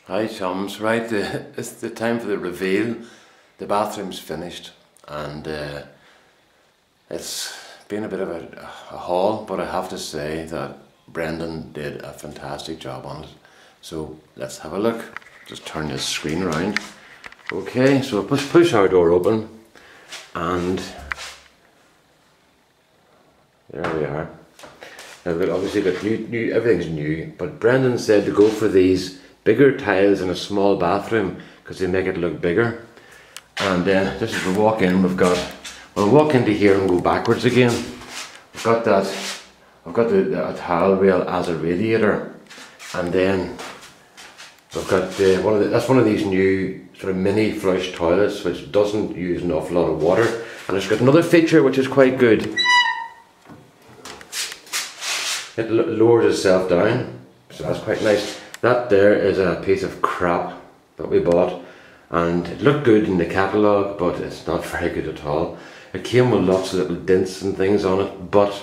Hi chums, right, it's the time for the reveal. The bathroom's finished and it's been a bit of a haul, but I have to say that Brendan did a fantastic job on it. So let's have a look. Just turn this screen around. Okay, so push our door open and there we are. Now obviously got new, everything's new, but Brendan said to go for these bigger tiles in a small bathroom because they make it look bigger. And then just as we walk in, we'll walk into here and go backwards again. I've got the towel rail as a radiator, and then we've got that's one of these new sort of mini flush toilets which doesn't use an awful lot of water, and it's got another feature which is quite good. It lowers itself down, so that's quite nice. That there is a piece of crap that we bought, and it looked good in the catalogue, but it's not very good at all. It came with lots of little dents and things on it, but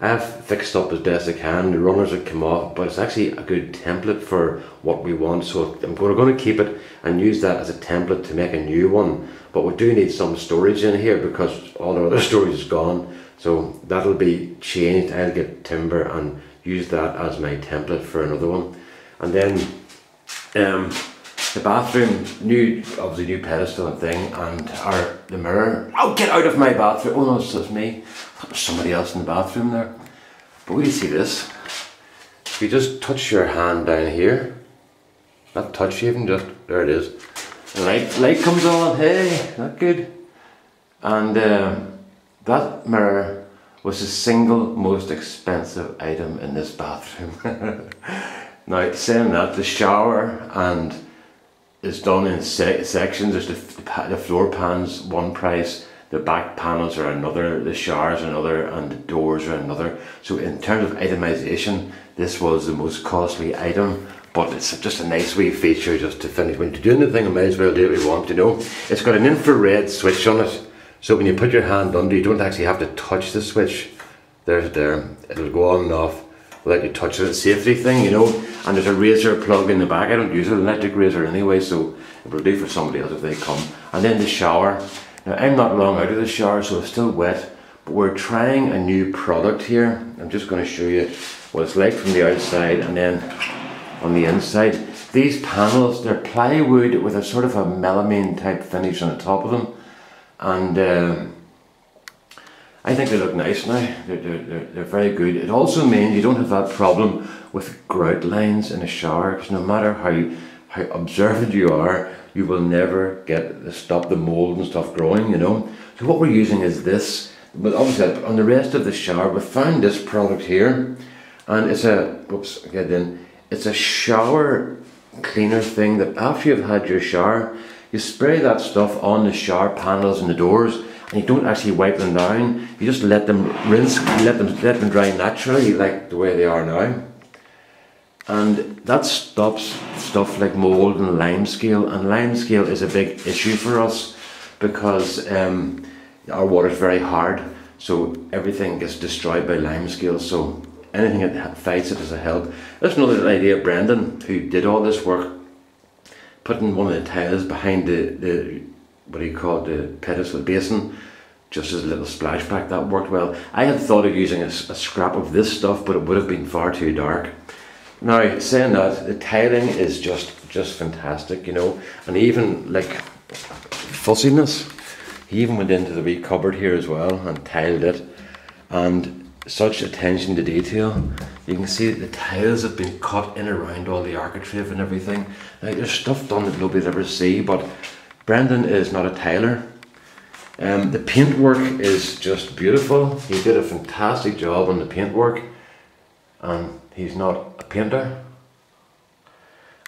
I've fixed up as best I can. The runners have come off, but it's actually a good template for what we want, so we're going to keep it and use that as a template to make a new one. But we do need some storage in here because all our other storage is gone, so that'll be changed. I'll get timber and use that as my template for another one. And then the bathroom, obviously new pedestal and thing, and the mirror. Oh, get out of my bathroom! Oh no, it's just me. There's somebody else in the bathroom there. But will you see this? If you just touch your hand down here, not touch even, just there it is. And light comes on. Hey, not good. And that mirror was the single most expensive item in this bathroom. Now, saying that, the shower and is done in sections. There's the floor pans one price, the back panels are another, the showers are another, and the doors are another. So in terms of itemization, this was the most costly item, but it's just a nice wee feature just to finish. When you're doing the thing, I might as well do what you want, you know. It's got an infrared switch on it, so when you put your hand under, you don't actually have to touch the switch. There's there, it'll go on and off without you touching it. Safety thing, you know. And there's a razor plug in the back. I don't use an electric razor anyway, so it will do for somebody else if they come. And then the shower. Now I'm not long out of the shower, so it's still wet, but we're trying a new product here. I'm just going to show you what it's like from the outside and then on the inside. These panels, they're plywood with a sort of a melamine type finish on the top of them, and I think they look nice now. They're very good. It also means you don't have that problem with grout lines in a shower, because no matter how observant you are, you will never stop the mold and stuff growing, you know. So what we're using is this, but obviously on the rest of the shower we found this product here, and it's it's a shower cleaner thing that after you've had your shower, you spray that stuff on the shower panels and the doors, and you don't actually wipe them down. You just let them rinse, let them dry naturally like the way they are now. And that stops stuff like mold and limescale, and limescale is a big issue for us because our water is very hard, so everything gets destroyed by limescale, so anything that fights it is a help. That's another idea of Brendan, who did all this work, putting one of the tiles behind the what do you call it, the pedestal basin, just as a little splashback. That worked well. I had thought of using a scrap of this stuff, but it would have been far too dark. Now, saying that, the tiling is just fantastic, you know, and even like fussiness. He even went into the wee cupboard here as well and tiled it, and such attention to detail. You can see that the tiles have been cut in around all the architrave and everything. Now, there's stuff done that nobody'd ever see, but Brendan is not a tiler. The paintwork is just beautiful. He did a fantastic job on the paintwork, and he's not a painter.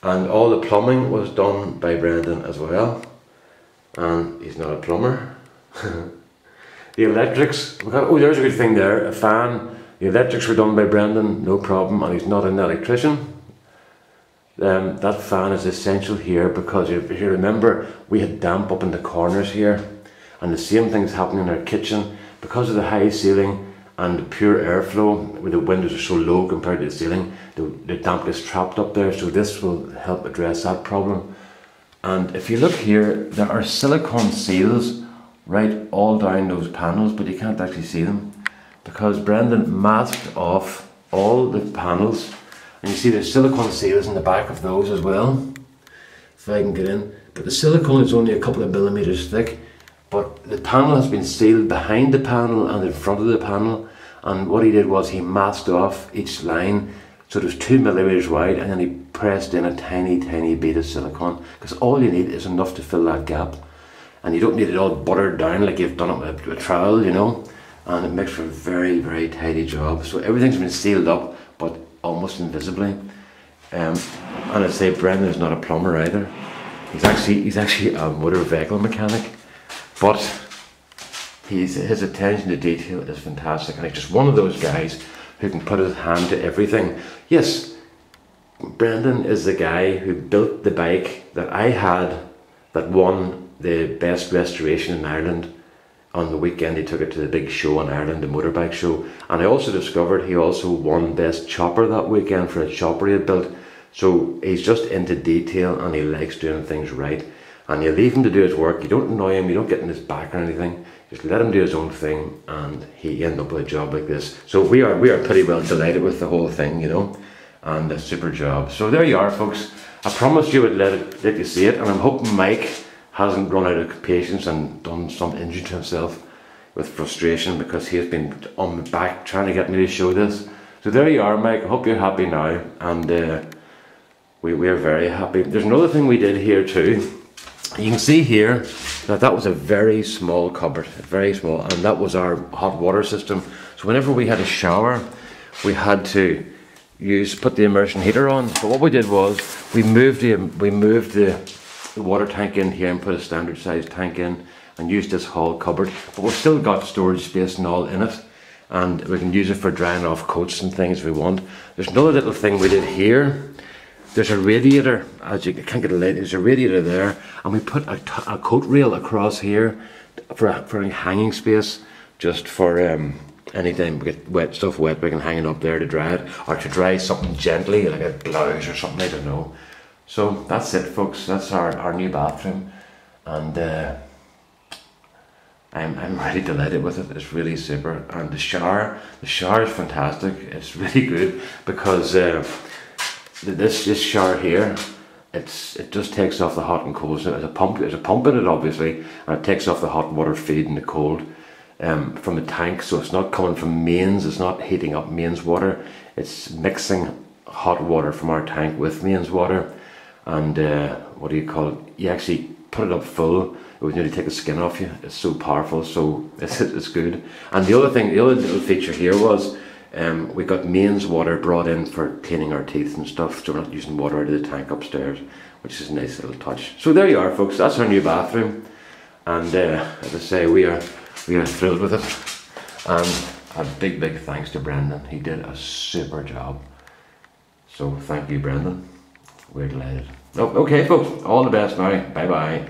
And all the plumbing was done by Brendan as well, and he's not a plumber. The electrics, there's a good thing there, a fan. The electrics were done by Brendan, no problem, and he's not an electrician. That fan is essential here because if you remember, we had damp up in the corners here, and the same thing's happening in our kitchen because of the high ceiling and pure airflow, where the windows are so low compared to the ceiling, the damp gets trapped up there, so this will help address that problem. And if you look here, there are silicone seals right all down those panels, but you can't actually see them because Brendan masked off all the panels, and you see there's silicone seals in the back of those as well, if I can get in. But the silicone is only a couple of millimeters thick, but the panel has been sealed behind the panel and in front of the panel, and what he did was he masked off each line so it was 2 millimeters wide, and then he pressed in a tiny bead of silicone, because all you need is enough to fill that gap, and you don't need it all buttered down like you've done it with a trowel, you know, and it makes for a very tidy job. So everything's been sealed up but almost invisibly. And I say Brendan is not a plumber either. He's actually a motor vehicle mechanic, but his attention to detail is fantastic, and he's just one of those guys who can put his hand to everything. Yes, Brendan is the guy who built the bike that I had that won the best restoration in Ireland. On the weekend he took it to the big show in Ireland, the motorbike show, and I also discovered he also won best chopper that weekend for a chopper he had built. So he's just into detail and he likes doing things right, and you leave him to do his work. You don't annoy him, you don't get in his back or anything, just let him do his own thing, and he ended up with a job like this. So we are pretty well delighted with the whole thing, you know, and a super job. So there you are, folks. I promised you would let you see it, and I'm hoping Mike hasn't run out of patience and done some injury to himself with frustration, because he has been on the back trying to get me to show this. So there you are, Mike. I hope you're happy now, and we are very happy. There's another thing we did here too. You can see here that was a very small cupboard, very small, and that was our hot water system. So whenever we had a shower, we had to put the immersion heater on. But what we did was we moved the water tank in here and put a standard size tank in and used this hall cupboard. But we've still got storage space and all in it, and we can use it for drying off coats and things if we want. There's another little thing we did here. There's a radiator, as you can't get a light, there's a radiator there, and we put a coat rail across here for a hanging space, just for anytime we get stuff wet, we can hang it up there to dry it, or to dry something gently, like a blouse or something, I don't know. So that's it, folks. That's our new bathroom, and I'm really delighted with it. It's really super. And the shower is fantastic. It's really good, because this shower here, it just takes off the hot and cold. So there's a pump in it, obviously, and it takes off the hot water feed and the cold from the tank. So it's not coming from mains, it's not heating up mains water, it's mixing hot water from our tank with mains water. And what do you call it, you actually put it up full, it would nearly take the skin off you. It's so powerful, so it's good. And the other little feature here was we got mains water brought in for cleaning our teeth and stuff, so we're not using water out of the tank upstairs, which is a nice little touch. So there you are, folks. That's our new bathroom, and as I say, we are thrilled with it. And a big thanks to Brendan. He did a super job. So thank you, Brendan. We're delighted. Oh, okay, folks. All the best now. Bye bye.